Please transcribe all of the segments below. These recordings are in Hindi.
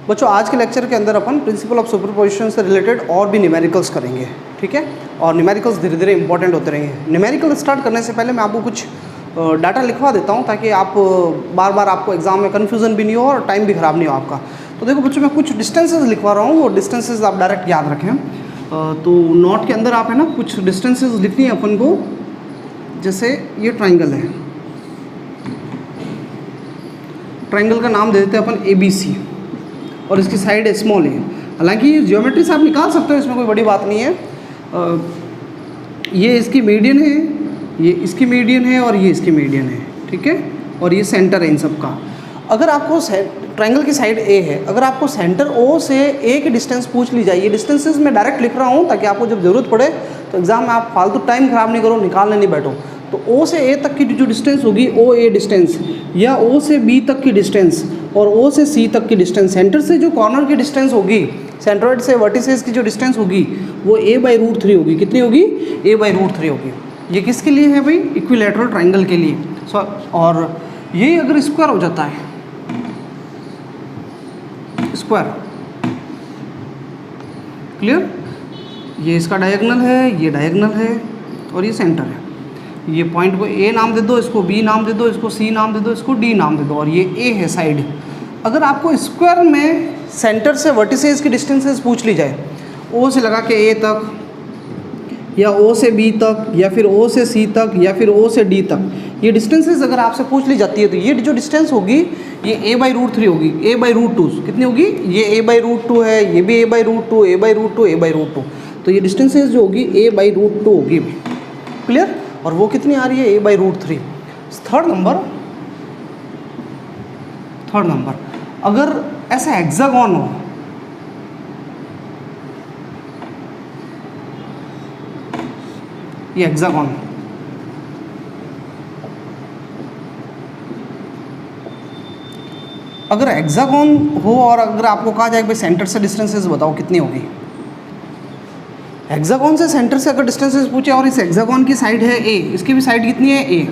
बच्चों आज के लेक्चर के अंदर अपन प्रिंसिपल ऑफ सुपरपोजिशन से रिलेटेड और भी न्यूमेरिकल्स करेंगे, ठीक है। और न्यूमेरिकल्स धीरे धीरे इंपॉर्टेंट होते रहेंगे। न्यूमेरिकल स्टार्ट करने से पहले मैं आपको कुछ डाटा लिखवा देता हूँ ताकि आप बार बार आपको एग्जाम में कन्फ्यूज़न भी नहीं हो और टाइम भी ख़राब नहीं हो आपका। तो देखो बच्चों, मैं कुछ डिस्टेंसेस लिखवा रहा हूँ, वो डिस्टेंसेस आप डायरेक्ट याद रखें। तो नोट के अंदर आप है ना कुछ डिस्टेंसेस लिखनी है अपन को। जैसे ये ट्राइंगल है, ट्राइंगल का नाम दे देते हैं अपन ABC और इसकी साइड स्मॉल है। हालांकि ज्योमेट्री से आप निकाल सकते हो, इसमें कोई बड़ी बात नहीं है। ये इसकी मीडियन है, ये इसकी मीडियन है और ये इसकी मीडियन है, ठीक है। और ये सेंटर है इन सब का। अगर आपको ट्राइंगल की साइड A है, अगर आपको सेंटर O से A की डिस्टेंस पूछ ली जाए, ये डिस्टेंसेस मैं डायरेक्ट लिख रहा हूँ ताकि आपको जब ज़रूरत पड़े तो एग्जाम में आप फालतू टाइम ख़राब नहीं करो, निकालने नहीं बैठो। तो O से A तक की जो डिस्टेंस होगी OA डिस्टेंस, या O से B तक की डिस्टेंस और O से C तक की डिस्टेंस, सेंटर से जो कॉर्नर की डिस्टेंस होगी, सेंट्रोइड से वर्टिसेस की जो डिस्टेंस होगी वो A/√3 होगी। कितनी होगी? A/√3 होगी। ये किसके लिए है भाई? इक्विलैटरल ट्राइंगल के लिए। और ये अगर स्क्वायर हो जाता है, स्क्वायर, क्लियर, ये इसका डायगोनल है, ये डायगोनल है और ये सेंटर है। ये पॉइंट को A नाम दे दो, इसको B नाम दे दो, इसको C नाम दे दो, इसको D नाम दे दो और ये A है साइड। अगर आपको स्क्वायर में सेंटर से वर्टिसेस की डिस्टेंसेस पूछ ली जाए, O से लगा के A तक, या O से B तक, या फिर O से C तक, या फिर O से D तक, ये डिस्टेंसेस अगर आपसे पूछ ली जाती है तो ये जो डिस्टेंस होगी ये A/√3 होगी। A/√2 कितनी होगी? ये A/√2 है, ये भी A/√2, A/√2, A/√2। तो ये डिस्टेंसेस जो होगी A/√2 होगी, क्लियर। और वो कितनी आ रही है? A/√3। थर्ड नंबर, अगर ऐसा हेक्सागोन हो, ये हेक्सागोन, अगर हेक्सागोन हो और अगर आपको कहा जाए भाई सेंटर से डिस्टेंसेस बताओ कितनी होगी, हेक्सागोन से सेंटर से अगर डिस्टेंसेस पूछे और इस हेक्सागोन की साइड है A, इसकी भी साइड कितनी है A,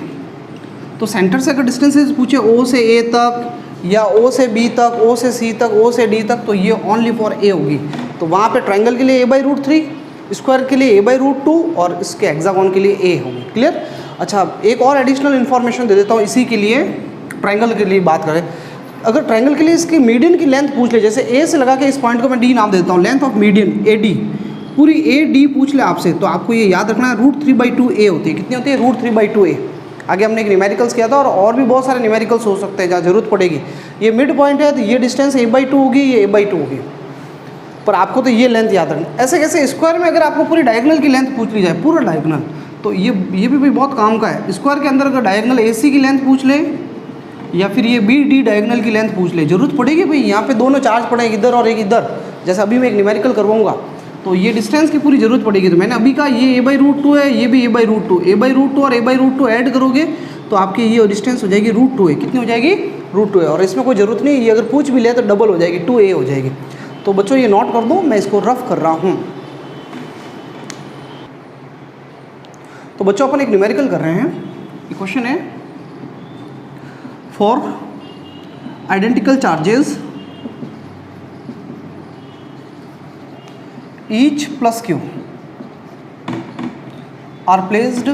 तो सेंटर से अगर डिस्टेंसेस पूछे O से A तक, या O से B तक, O से C तक, O से D तक, तो ये ओनली फॉर A होगी। तो वहाँ पे ट्राइंगल के लिए A/√3, स्क्वायर के लिए A/√2 और इसके हेक्सागोन के लिए A होगी, क्लियर। अच्छा, एक और एडिशनल इन्फॉर्मेशन दे देता हूँ इसी के लिए, ट्राइंगल के लिए बात करें। अगर ट्राइंगल के लिए इसकी मीडियन की लेंथ पूछ ले, जैसे A से लगा के इस पॉइंट को मैं D नाम देता हूँ, लेंथ ऑफ मीडियन AD, पूरी AD पूछ ले आपसे, तो आपको ये याद रखना है √3/2A होती है। कितनी होती है? √3/2A। आगे हमने एक न्यूमेरिकल्स किया था और भी बहुत सारे न्यूमेरिकल्स हो सकते हैं जहाँ जरूरत पड़ेगी। ये मिड पॉइंट है तो ये डिस्टेंस A/2 होगी, ये A/2 होगी, पर आपको तो ये लेंथ याद रखना। ऐसे कैसे स्क्वायर में अगर आपको पूरी डायगोनल की लेंथ पूछ ली जाए, पूरा डायगोनल, तो ये भी भाई बहुत काम का है। स्क्वायर के अंदर अगर डायगोनल AC की लेंथ पूछ ले या फिर ये BD डायगोनल की लेंथ पूछ ले, जरूरत पड़ेगी भाई। यहाँ पे दोनों चार्ज पड़ेंगे, इधर और एक इधर, जैसे अभी मैं एक न्यूमेरिकल करवाऊंगा तो ये डिस्टेंस की पूरी जरूरत पड़ेगी। तो मैंने अभी कहा ये A/√2 है, ये भी A/√2 और A/√2 ऐड करोगे तो आपकी ये डिस्टेंस हो जाएगी √2A। कितनी हो जाएगी? √2A। और इसमें कोई ज़रूरत नहीं, ये अगर पूछ भी ले तो डबल हो जाएगी, 2A हो जाएगी। तो बच्चों ये नोट कर दो, मैं इसको रफ कर रहा हूँ। तो बच्चों अपन एक न्यूमेरिकल कर रहे हैं। ये क्वेश्चन है, for identical charges each plus q are placed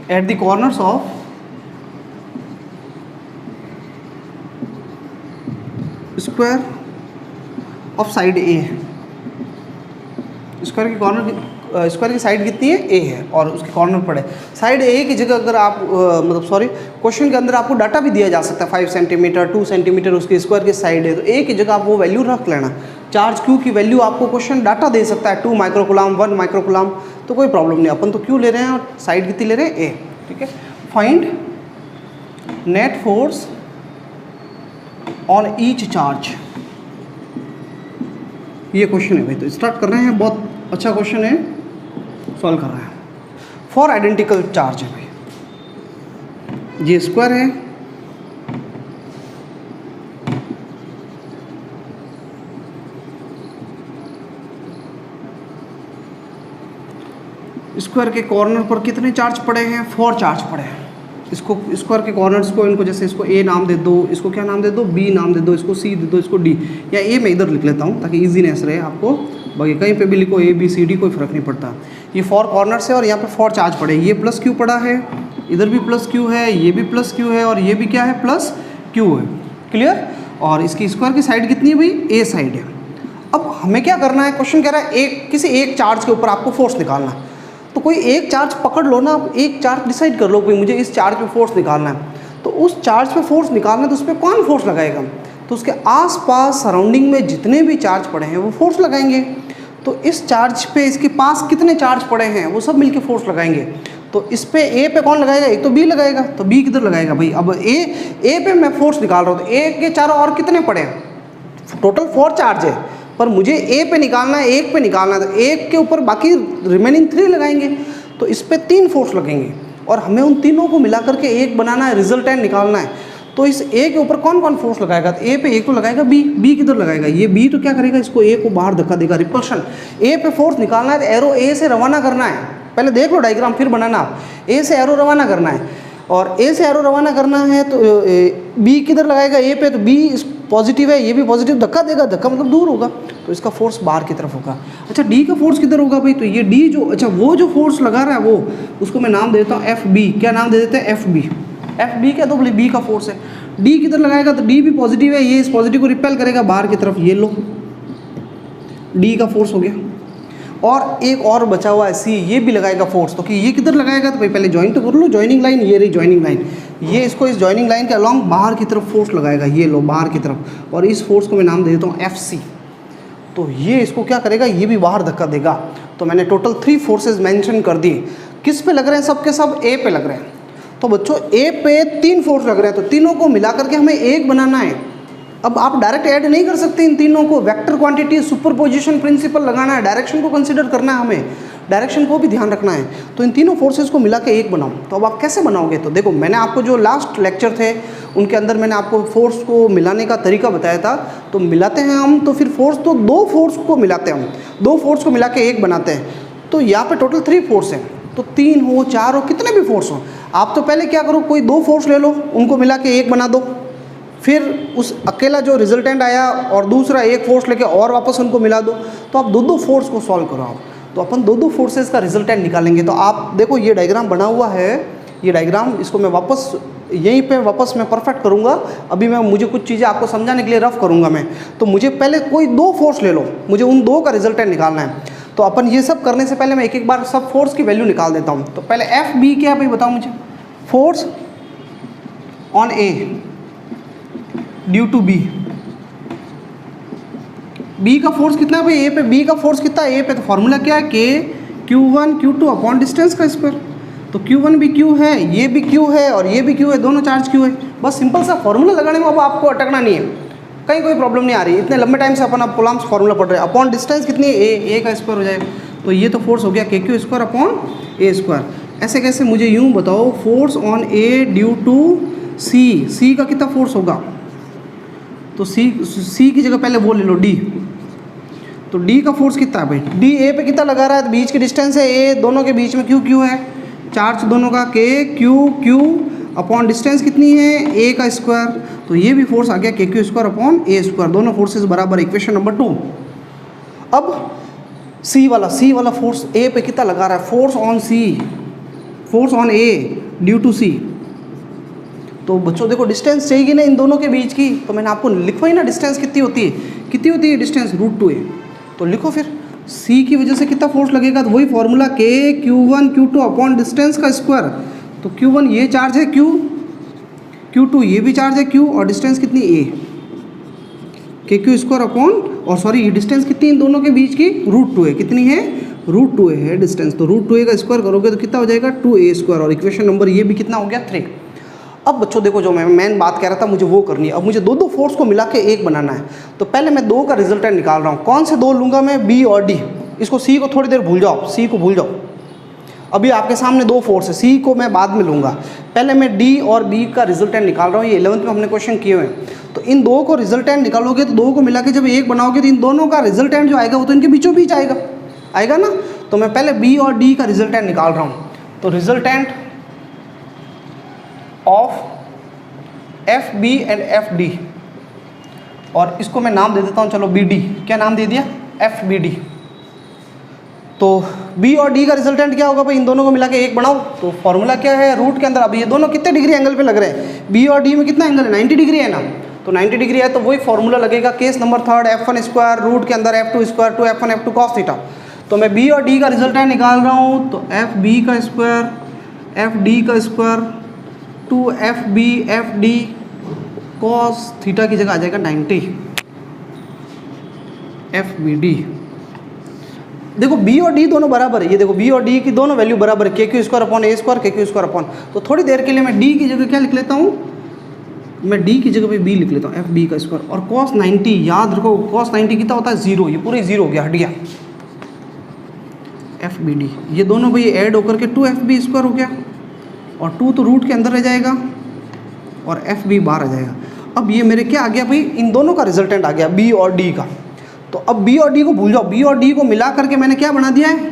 at the corners of square of side A। Square की साइड कितनी है? A है और उसके कॉर्नर पर है। साइड A की जगह अगर आप क्वेश्चन के अंदर आपको डाटा भी दिया जा सकता है, 5 सेंटीमीटर 2 सेंटीमीटर उसकी स्क्वायर की साइड है, तो A की जगह आप वो वैल्यू रख लेना। चार्ज Q की वैल्यू आपको क्वेश्चन डाटा दे सकता है, 2 माइक्रोकुलाम 1 माइक्रोकुलाम, तो कोई प्रॉब्लम नहीं। अपन तो Q ले रहे हैं और साइड कितनी ले रहे हैं? A, ठीक है। Find net force on each charge, ये क्वेश्चन है भाई। तो स्टार्ट कर रहे हैं, बहुत अच्छा क्वेश्चन है, सॉल्व कर रहे हैं। फॉर आइडेंटिकल चार्ज है भाई, ये स्क्वायर है, स्क्वायर के कॉर्नर पर कितने चार्ज पड़े हैं? 4 चार्ज पड़े हैं, इसको स्क्वायर के कॉर्नर्स को इनको जैसे इसको ए नाम दे दो, इसको क्या नाम दे दो, बी नाम दे दो, इसको सी दे दो, इसको डी, या ए मैं इधर लिख लेता हूँ ताकि ईजीनेस रहे आपको, बाकी कहीं पे भी लिखो ए बी सी डी कोई फ़र्क नहीं पड़ता। ये 4 कॉर्नर्स है और यहाँ पे 4 चार्ज पड़े, ये प्लस क्यू पड़ा है, इधर भी प्लस क्यू है, ये भी प्लस क्यू है और ये भी क्या है प्लस क्यू है। क्लियर। और इसकी स्क्वायर की साइड कितनी है भाई, ए साइड है। अब हमें क्या करना है, क्वेश्चन कह रहा है किसी एक चार्ज के ऊपर आपको फोर्स निकालना है। तो कोई एक चार्ज पकड़ लो ना, आप एक चार्ज डिसाइड कर लो भाई मुझे इस चार्ज पे फोर्स निकालना है। तो उस चार्ज पे फोर्स निकालना है तो उस पर कौन फोर्स लगाएगा, तो उसके आसपास सराउंडिंग में जितने भी चार्ज पड़े हैं वो फोर्स लगाएंगे। तो इस चार्ज पे इसके पास कितने चार्ज पड़े हैं वो सब मिलके फोर्स लगाएंगे। तो इस पे ए पे कौन लगाएगा, एक तो बी लगाएगा, तो बी किधर लगाएगा भाई। अब ए पे मैं फोर्स निकाल रहा हूँ, तो ए के चारों और कितने पड़े हैं, टोटल 4 चार्ज है, पर मुझे ए पे निकालना है, एक पे निकालना है, तो एक के ऊपर बाकी रिमेनिंग 3 लगाएंगे। तो इस पे 3 फोर्स लगेंगे और हमें उन तीनों को मिला करके एक बनाना है, रिजल्टेंट निकालना है। तो इस ए के ऊपर कौन कौन फोर्स लगाएगा, तो ए पे एक तो लगाएगा बी, बी किधर लगाएगा, ये बी तो क्या करेगा, इसको ए को बाहर धक्का देगा, रिपल्शन। ए पे फोर्स निकालना है तो एरो ए से रवाना करना है, पहले देख लो डायग्राम फिर बनाना। ए से एरो रवाना करना है और ए से एरो रवाना करना है तो बी किधर लगाएगा, ए पे, तो बी पॉजिटिव है, ये भी पॉजिटिव, धक्का देगा, धक्का मतलब दूर होगा, तो इसका फोर्स बाहर की तरफ होगा। अच्छा डी का फोर्स किधर होगा भाई, तो ये डी जो, अच्छा वो जो फोर्स लगा रहा है वो, उसको मैं नाम देता हूँ एफ बी। क्या नाम दे देते हैं, एफ बी। एफ बी क्या, तो बोले बी का फोर्स है। डी किधर लगाएगा, तो डी भी पॉजिटिव है, ये इस पॉजिटिव को रिपेल करेगा बाहर की तरफ, ये लो डी का फोर्स हो गया। और एक और बचा हुआ है सी, ये भी लगाएगा फोर्स। तो कि ये किधर लगाएगा, तो भाई पहले ज्वाइन तो कर लो, ज्वाइनिंग लाइन, ये रही ज्वाइनिंग लाइन, ये इसको इस ज्वाइनिंग लाइन के अलॉन्ग बाहर की तरफ फोर्स लगाएगा, ये लो बाहर की तरफ, और इस फोर्स को मैं नाम दे देता हूँ एफ सी। तो ये इसको क्या करेगा, ये भी बाहर धक्का देगा। तो मैंने टोटल 3 फोर्सेज मेंशन कर दिए। किस पे लग रहे हैं, सबके सब ए पे लग रहे हैं। तो बच्चों ए पे 3 फोर्स लग रहे हैं, तो तीनों को मिला करके हमें एक बनाना है। अब आप डायरेक्ट ऐड नहीं कर सकते इन तीनों को, वेक्टर क्वांटिटी सुपरपोजिशन प्रिंसिपल लगाना है, डायरेक्शन को कंसीडर करना है, हमें डायरेक्शन को भी ध्यान रखना है। तो इन तीनों फोर्सेस को मिला के एक बनाओ। तो अब आप कैसे बनाओगे, तो देखो मैंने आपको जो लास्ट लेक्चर थे उनके अंदर मैंने आपको फोर्स को मिलाने का तरीका बताया था। तो मिलाते हैं हम, तो फिर फोर्स, तो 2 फोर्स को मिलाते हैं हम, 2 फोर्स को मिला के एक बनाते हैं। तो यहाँ पे टोटल 3 फोर्स हैं, तो 3 हो 4 हो कितने भी फोर्स हो, आप तो पहले क्या करो, कोई 2 फोर्स ले लो, उनको मिला के एक बना दो। फिर उस अकेला जो रिजल्टेंट आया और दूसरा एक फोर्स लेके और वापस उनको मिला दो। तो आप 2-2 फोर्स को सॉल्व करो आप, तो अपन 2-2 फोर्सेस का रिजल्टेंट निकालेंगे। तो आप देखो ये डायग्राम बना हुआ है, ये डायग्राम, इसको मैं वापस यहीं पे वापस मैं परफेक्ट करूँगा। अभी मैं मुझे कुछ चीज़ें आपको समझाने के लिए रफ करूँगा मैं। तो मुझे पहले कोई 2 फोर्स ले लो, मुझे उन 2 का रिजल्टेंट निकालना है। तो अपन ये सब करने से पहले मैं एक एक बार सब फोर्स की वैल्यू निकाल देता हूँ। तो पहले एफ बी क्या है भाई बताओ मुझे, force on A due to B. B का फोर्स कितना है भाई, ए पे, बी का फोर्स कितना है ए पे, तो फॉर्मूला क्या है, के Q1 Q2 अपॉन डिस्टेंस का स्क्वायर। तो Q1 भी Q है, ये भी Q है और ये भी Q है, दोनों चार्ज Q है। बस सिंपल सा फॉर्मूला लगाने में अब आपको अटकना नहीं है, कहीं कोई प्रॉब्लम नहीं आ रही। इतने लंबे टाइम से अपन अब कूलम्ब्स फॉर्मूला पढ़ रहे हैं। अपॉन डिस्टेंस कितनी है, ए का स्क्वायर हो जाएगा। तो ये तो फोर्स हो गया KQ square upon a square. ऐसे कैसे, मुझे यूँ बताओ, force on A due to C का कितना फोर्स होगा, तो सी की जगह पहले वो ले लो डी। तो डी का फोर्स कितना है भाई, डी ए पे कितना लगा रहा है, तो बीच की डिस्टेंस है ए, दोनों के बीच में क्यू है, चार्ज दोनों का के क्यू अपॉन डिस्टेंस कितनी है ए का स्क्वायर। तो ये भी फोर्स आ गया KQ square upon a square, दोनों फोर्सेस बराबर, इक्वेशन नंबर 2। अब सी वाला फोर्स ए पे कितना लगा रहा है, force on A due to C. तो बच्चों देखो डिस्टेंस चाहिए ना इन दोनों के बीच की, तो मैंने आपको लिखवाई ना डिस्टेंस कितनी होती है डिस्टेंस, √2a। तो लिखो फिर c की वजह से कितना फोर्स लगेगा, तो वही formula K Q1 Q2 upon distance का स्क्वायर। तो Q1 ये चार्ज है Q2 ये भी चार्ज है Q, और डिस्टेंस कितनी a, KQ स्क्वायर अपॉन, और सॉरी ये डिस्टेंस कितनी इन दोनों के बीच की, √2a। कितनी है, √2a है डिस्टेंस। तो √2a का स्क्वायर करोगे तो कितना हो जाएगा, 2a स्क्वायर, और इक्वेशन नंबर ये भी कितना हो गया, 3। अब बच्चों देखो जो मैं मेन बात कह रहा था मुझे वो करनी है। अब मुझे 2 फोर्स को मिला के एक बनाना है। तो पहले मैं 2 का रिजल्टेंट निकाल रहा हूँ। कौन से 2 लूँगा मैं, B और D। इसको C को थोड़ी देर भूल जाओ, C को भूल जाओ, अभी आपके सामने 2 फोर्स है, C को मैं बाद में लूँगा। पहले मैं D और B का रिजल्टेंट निकाल रहा हूँ, ये 11th में हमने क्वेश्चन किए हुए हैं। तो इन 2 को रिजल्टेंट निकालोगे तो 2 को मिला के जब एक बनाओगे तो इन दोनों का रिजल्टेंट जो आएगा वो तो इनके बीचों बीच आएगा ना। तो मैं पहले B और D का रिजल्टेंट निकाल रहा हूँ। तो resultant of F B and F D, और इसको मैं नाम दे देता हूँ, चलो बी डी, क्या नाम दे दिया, एफ बी डी। तो बी और डी का रिजल्टेंट क्या होगा भाई, इन दोनों को मिला के एक बनाओ, तो फॉर्मूला क्या है, रूट के अंदर, अब ये दोनों कितने डिग्री एंगल पे लग रहे हैं, बी और डी में कितना एंगल है, 90 डिग्री है ना, तो 90 डिग्री है, तो वही फॉर्मूला लगेगा, case number third, f1 square root के अंदर f2 square two f1 f2 cos theta. तो मैं b और d का रिजल्टेंट निकाल रहा हूँ, तो एफ बी का स्क्वायर एफ डी का square two F B F D cos theta की जगह आ जाएगा 90 एफ बी डी। देखो b और d दोनों बराबर है, ये देखो b और d की दोनों वैल्यू बराबर है, के Q square upon a square, के क्यू स्क्वायर अपॉन, तो थोड़ी देर के लिए मैं d की जगह क्या लिख लेता हूँ, मैं d की जगह पे b लिख लेता हूँ, एफ बी का स्क्वायर, और cos 90, याद रखो cos 90 कितना होता है, 0, ये पूरे 0 हो गया, हट गया, एफ बी डी, ये दोनों भाई ऐड होकर के 2 एफ बी स्क्वायर हो गया, और 2 तो रूट के अंदर रह जाएगा, और एफ बी बाहर आ जाएगा। अब ये मेरे क्या आ गया भाई, इन दोनों का रिजल्टेंट आ गया b और d का। तो अब b और d को भूल जाओ, b और d को मिला करके मैंने क्या बना दिया है,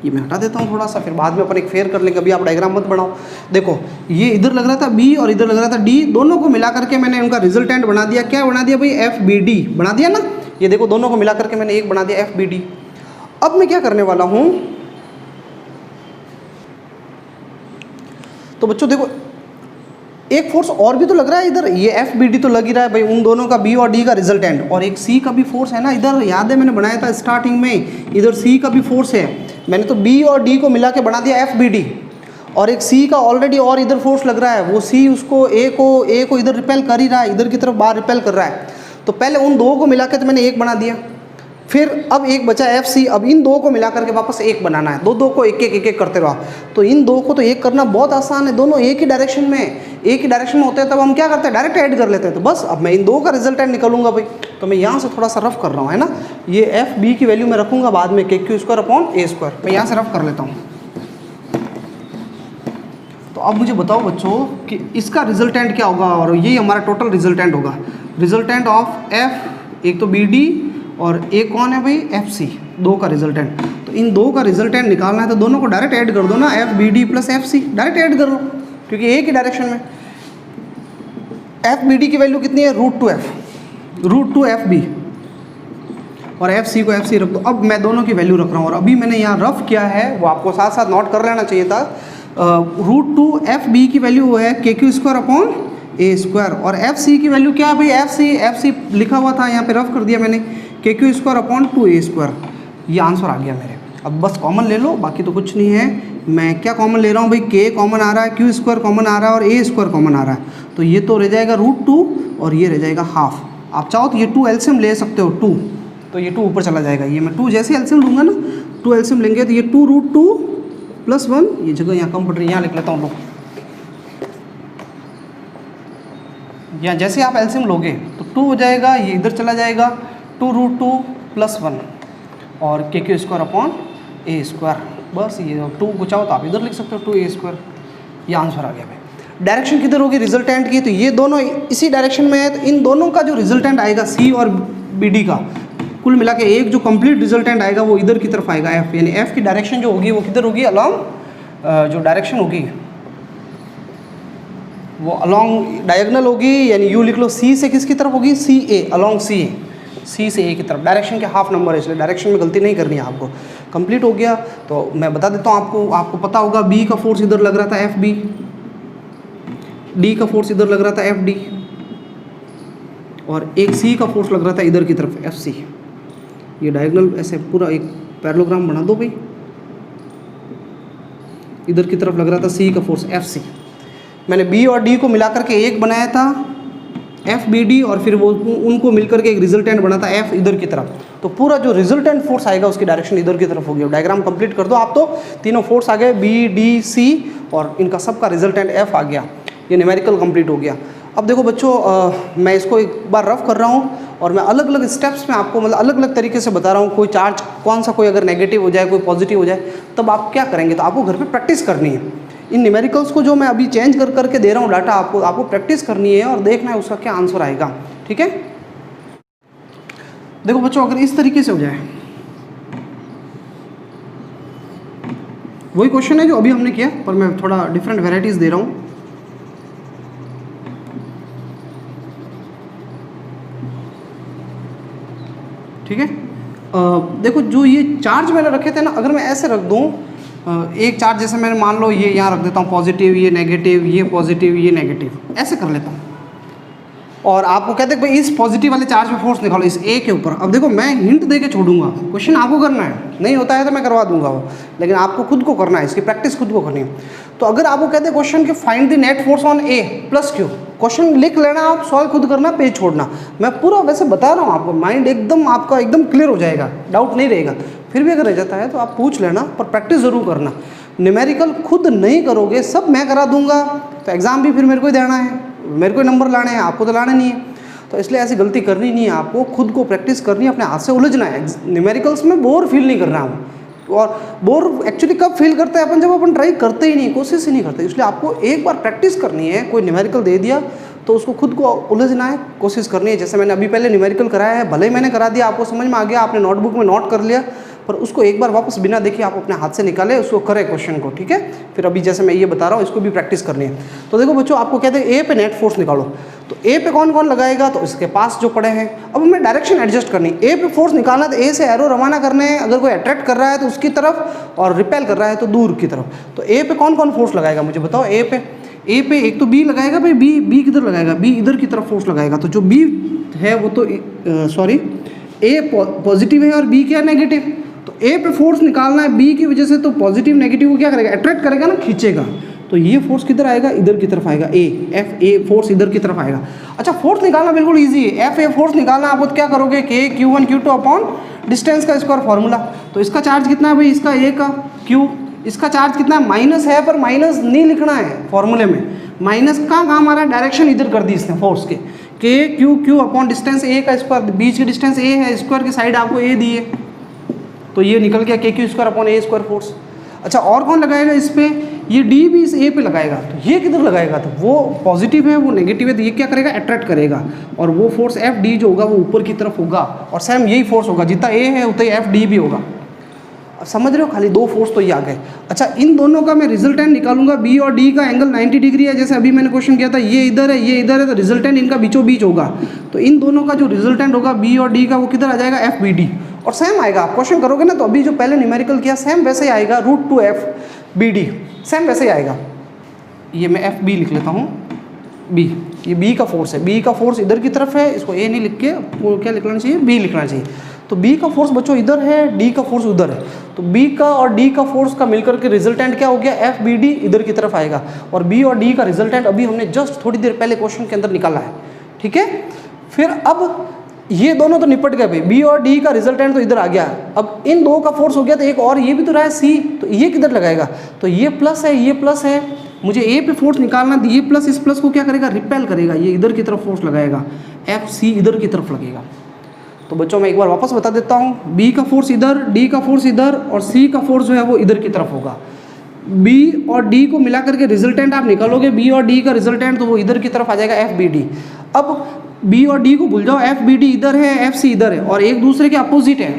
ये मैं हटा देता हूँ थोड़ा सा, फिर बाद में अपन एक फेयर कर लेंगे, अभी आप डायग्राम मत बनाओ। देखो ये इधर लग रहा था b और इधर लग रहा था d, दोनों को मिला करके मैंने उनका रिजल्टेंट बना दिया, क्या बना दिया भाई, एफ बी डी बना दिया ना, ये देखो दोनों को मिला करके मैंने एक बना दिया, एफ बी डी। अब मैं क्या करने वाला हूँ, तो बच्चों देखो एक फोर्स और भी तो लग रहा है इधर, ये एफ बी डी तो लग ही रहा है भाई, उन दोनों का बी और डी का रिजल्टेंट, और एक सी का भी फोर्स है ना इधर, याद है मैंने बनाया था स्टार्टिंग में, इधर सी का भी फोर्स है, मैंने तो बी और डी को मिला के बना दिया एफ बी डी, और एक सी का ऑलरेडी और इधर फोर्स लग रहा है, वो सी उसको ए को इधर रिपेल कर ही रहा है, इधर की तरफ बाहर रिपेल कर रहा है, तो पहले उन दो को मिला के तो मैंने एक बना दिया, फिर अब एक बचा एफ सी, अब इन दो को मिला करके वापस एक बनाना है, दो को एक एक करते रहो, तो इन दो को तो एक करना बहुत आसान है, दोनों एक ही डायरेक्शन में होते हैं, तब हम क्या करते हैं, डायरेक्ट ऐड कर लेते हैं। तो बस अब मैं इन दो का रिजल्टेंट निकालूंगा भाई, तो मैं यहाँ से थोड़ा सा रफ कर रहा हूँ, है ना, ये एफ बी की वैल्यू मैं रखूंगा बाद में, के Q square upon a square, मैं यहाँ से रफ कर लेता हूँ। तो अब मुझे बताओ बच्चों कि इसका रिजल्टेंट क्या होगा, और ये हमारा टोटल रिजल्टेंट होगा, रिजल्टेंट ऑफ एफ, एक तो बी डी और एक कौन है भाई, एफ सी, दो का रिजल्टेंट। तो इन दो का रिजल्टेंट निकालना है, तो दोनों को डायरेक्ट ऐड कर दो ना, F B D plus F C, direct add कर लो, क्योंकि एक ही डायरेक्शन में। एफ बी डी की वैल्यू कितनी है, रूट टू एफ बी, और एफ सी को एफ सी रख दो। अब मैं दोनों की वैल्यू रख रहा हूँ, और अभी मैंने यहाँ रफ किया है, वो आपको साथ साथ नोट कर लेना चाहिए था। रूट टू एफ बी की वैल्यू है के Q square upon a square, और एफ सी की वैल्यू क्या है भाई, एफ सी लिखा हुआ था यहाँ पे, रफ कर दिया मैंने, के Q square upon 2a square, ये आंसर आ गया मेरे। अब बस कॉमन ले लो, बाकी तो कुछ नहीं है, मैं क्या कॉमन ले रहा हूँ भाई, के कॉमन आ रहा है, क्यू स्क्वायर कॉमन आ रहा है, और ए स्क्वायर कॉमन आ रहा है, तो ये तो रह जाएगा रूट टू, और ये रह जाएगा हाफ। आप चाहो तो ये 2 एलसीएम ले सकते हो, 2, तो ये 2 ऊपर चला जाएगा, ये मैं 2 जैसे एलसीएम लूँगा ना, 2 एलसीएम लेंगे तो ये 2 रूट 2 प्लस 1, ये जगह यहाँ कम पड़ रही है, यहाँ लिख लेता हूँ, यहाँ जैसे आप एलसीएम लोगे तो 2 हो जाएगा, ये इधर चला जाएगा, 2 रूट 2 प्लस 1, और के Q square upon a square, बस ये 2 को चाहो तो आप इधर लिख सकते हो, 2a स्क्वायर, ये आंसर आ गया भाई। डायरेक्शन किधर होगी रिजल्टेंट की, तो ये दोनों इसी डायरेक्शन में है, तो इन दोनों का जो रिजल्टेंट आएगा सी और बी डी का, कुल मिला के एक जो कंप्लीट रिजल्टेंट आएगा वो इधर की तरफ आएगा, एफ, यानी एफ की डायरेक्शन जो होगी वो किधर होगी, अलॉन्ग, जो डायरेक्शन होगी वो अलॉन्ग डायगोनल होगी, यानी यू लिख लो, सी से किसकी तरफ होगी, सी ए, अलॉन्ग सी ए, सी से ए की तरफ, डायरेक्शन के हाफ नंबर है, इसलिए डायरेक्शन में गलती नहीं करनी है आपको। कंप्लीट हो गया, तो मैं बता देता हूँ आपको पता होगा, बी का फोर्स इधर लग रहा था एफ बी, डी का फोर्स इधर लग रहा था एफ डी, और एक सी का फोर्स लग रहा था इधर की तरफ एफ सी। ये डायगोनल ऐसे पूरा एक पैरेललोग्राम बना दो भाई, इधर की तरफ लग रहा था सी का फोर्स एफ सी, मैंने बी और डी को मिलाकर के एक बनाया था एफ बी डी, और फिर वो उनको मिलकर के एक रिजल्टेंट बना था एफ इधर की तरफ, तो पूरा जो रिजल्टेंट फोर्स आएगा उसकी डायरेक्शन इधर की तरफ होगी। डायग्राम कंप्लीट कर दो आप, तो तीनों फोर्स आ गए, बी डी सी, और इनका सबका रिजल्टेंट एफ आ गया, ये न्यूमेरिकल कंप्लीट हो गया। अब देखो बच्चों, मैं इसको एक बार रफ कर रहा हूँ, और मैं अलग अलग स्टेप्स में आपको मतलब अलग अलग तरीके से बता रहा हूँ, कोई चार्ज कौन सा, कोई अगर नेगेटिव हो जाए, कोई पॉजिटिव हो जाए, तब आप क्या करेंगे, तो आपको घर पे प्रैक्टिस करनी है। इन न्यूमेरिकल्स को जो मैं अभी चेंज कर करके दे रहा हूँ डाटा, आपको प्रैक्टिस करनी है और देखना है उसका क्या आंसर आएगा, ठीक है। देखो बच्चों, अगर इस तरीके से हो जाए, वही क्वेश्चन है जो अभी हमने किया, पर मैं थोड़ा डिफरेंट वेराइटीज़ दे रहा हूँ। ठीक है, देखो जो ये चार्ज मैंने रखे थे ना, अगर मैं ऐसे रख दूँ एक चार्ज, जैसे मैंने मान लो ये यहाँ रख देता हूँ पॉजिटिव, ये नेगेटिव, ये पॉजिटिव, ये नेगेटिव, ऐसे कर लेता हूँ, और आपको कहते हैं भाई इस पॉजिटिव वाले चार्ज पे फोर्स निकालो इस ए के ऊपर। अब देखो मैं हिंट दे के छोड़ूंगा, क्वेश्चन आपको करना है, नहीं होता है तो मैं करवा दूंगा वो, लेकिन आपको खुद को करना है, इसकी प्रैक्टिस खुद को करनी है। तो अगर आपको कहते हैं क्वेश्चन के find the net force on A plus Q, question लिख लेना, आप सॉल्व खुद करना, पेज छोड़ना। मैं पूरा वैसे बता रहा हूँ आपको, माइंड एकदम आपका एकदम क्लियर हो जाएगा, डाउट नहीं रहेगा। फिर भी अगर रह जाता है तो आप पूछ लेना, पर प्रैक्टिस ज़रूर करना। न्यूमेरिकल खुद नहीं करोगे, सब मैं करा दूंगा, तो एग्ज़ाम भी फिर मेरे को ही देना है, मेरे को नंबर लाने हैं, आपको तो लाने नहीं है। तो इसलिए ऐसी गलती करनी नहीं है, आपको खुद को प्रैक्टिस करनी है, अपने हाथ से उलझना है। न्यूमेरिकल्स में बोर फील नहीं करना है, और बोर एक्चुअली कब फील करते हैं अपन, जब अपन ट्राई करते ही नहीं, कोशिश ही नहीं करते। इसलिए आपको एक बार प्रैक्टिस करनी है, कोई न्यूमेरिकल दे दिया तो उसको खुद को उलझना है, कोशिश करनी है। जैसे मैंने अभी पहले न्यूमेरिकल कराया है, भले ही मैंने करा दिया, आपको समझ में आ गया, आपने नोटबुक में नोट कर लिया, पर उसको एक बार वापस बिना देखे आप अपने हाथ से निकाले, उसको करें क्वेश्चन को, ठीक है। फिर अभी जैसे मैं ये बता रहा हूँ, इसको भी प्रैक्टिस करनी है। तो देखो बच्चों, आपको कहते हैं ए पे नेट फोर्स निकालो, तो ए पे कौन कौन लगाएगा, तो इसके पास जो पड़े हैं। अब हमें डायरेक्शन एडजस्ट करनी, ए पे फोर्स निकालना, तो ए से एरो रवाना करने हैं, अगर कोई अट्रैक्ट कर रहा है तो उसकी तरफ, और रिपेल कर रहा है तो दूर की तरफ। तो ए पे कौन कौन फोर्स लगाएगा मुझे बताओ। ए पे एक तो बी लगाएगा भाई, बी किधर लगाएगा, बी इधर की तरफ फोर्स लगाएगा। तो जो बी है वो तो सॉरी ए पॉजिटिव है और बी क्या नेगेटिव, तो ए पे फोर्स निकालना है बी की वजह से, तो पॉजिटिव नेगेटिव को क्या करेगा, अट्रैक्ट करेगा ना, खींचेगा। तो ये फोर्स किधर आएगा, इधर की तरफ आएगा, ए फोर्स इधर की तरफ आएगा। अच्छा, फोर्स निकालना बिल्कुल इजी है। एफ ए फोर्स निकालना, आप क्या करोगे, के Q1 Q2 अपॉन डिस्टेंस का स्क्वायर फार्मूला। तो इसका चार्ज कितना है भाई, इसका ए का क्यू, इसका चार्ज कितना है, माइनस है, पर माइनस नहीं लिखना है फॉर्मूले में, माइनस का काम आ रहा है, डायरेक्शन इधर कर दी इसने फोर्स के Q अपॉन डिस्टेंस ए का स्क्वायर, बीच की डिस्टेंस ए है, स्क्वायर की साइड आपको ए दी है, तो ये निकल गया KQ square upon a square force. अच्छा, और कौन लगाएगा इस पे, ये डी भी इस ए पे लगाएगा, तो ये किधर लगाएगा, तो वो पॉजिटिव है, वो नेगेटिव है, तो ये क्या करेगा, अट्रैक्ट करेगा, और वो फोर्स एफ डी जो होगा वो ऊपर की तरफ होगा, और सेम यही फोर्स होगा, जितना ए है उतना ही एफ डी भी होगा। अब समझ रहे हो, खाली दो फोर्स तो ये आ गए। अच्छा, इन दोनों का मैं रिजल्टेंट निकालूंगा, बी और डी का एंगल 90 डिग्री है, जैसे अभी मैंने क्वेश्चन किया था, ये इधर है, ये इधर है, तो रिजल्टेंट इनका बीचों बीच होगा। तो इन दोनों का जो रिजल्टेंट होगा बी और डी का, वो किधर आ जाएगा, एफ बी डी, और सेम आएगा। आप क्वेश्चन करोगे ना, तो अभी जो पहले न्यूमेरिकल किया सेम वैसे ही आएगा, √2f BD, सेम वैसे ही आएगा। ये मैं एफ बी लिख लेता हूँ, बी, ये बी का फोर्स है, बी का फोर्स इधर की तरफ है, इसको ए नहीं लिख के वो क्या लिखना चाहिए, बी लिखना चाहिए। तो बी का फोर्स बच्चों इधर है, डी का फोर्स उधर है, तो बी का और डी का फोर्स का मिलकर के रिजल्टेंट क्या हो गया, एफ बी डी इधर की तरफ आएगा, और बी और डी का रिजल्टेंट अभी हमने जस्ट थोड़ी देर पहले क्वेश्चन के अंदर निकाला है, ठीक है। फिर अब ये दोनों तो निपट गए भाई, बी और डी का रिजल्टेंट तो इधर आ गया। अब इन दो का फोर्स हो गया, तो एक और ये भी तो रहा है सी, तो ये किधर लगाएगा, तो ये प्लस है, ये प्लस है, मुझे ए पे फोर्स निकालना, तो ये प्लस इस प्लस को क्या करेगा, रिपेल करेगा, ये इधर की तरफ फोर्स लगाएगा, एफ सी इधर की तरफ लगेगा। तो बच्चों मैं एक बार वापस बता देता हूँ, बी का फोर्स इधर, डी का फोर्स इधर, और सी का फोर्स जो है वो इधर की तरफ होगा। बी और डी को मिला करके रिजल्टेंट आप निकालोगे, बी और डी का रिजल्टेंट, तो वो इधर की तरफ आ जाएगा, एफ बी डी। अब बी और डी को भूल जाओ, एफ बी डी इधर है, एफ सी इधर है, और एक दूसरे के अपोजिट है,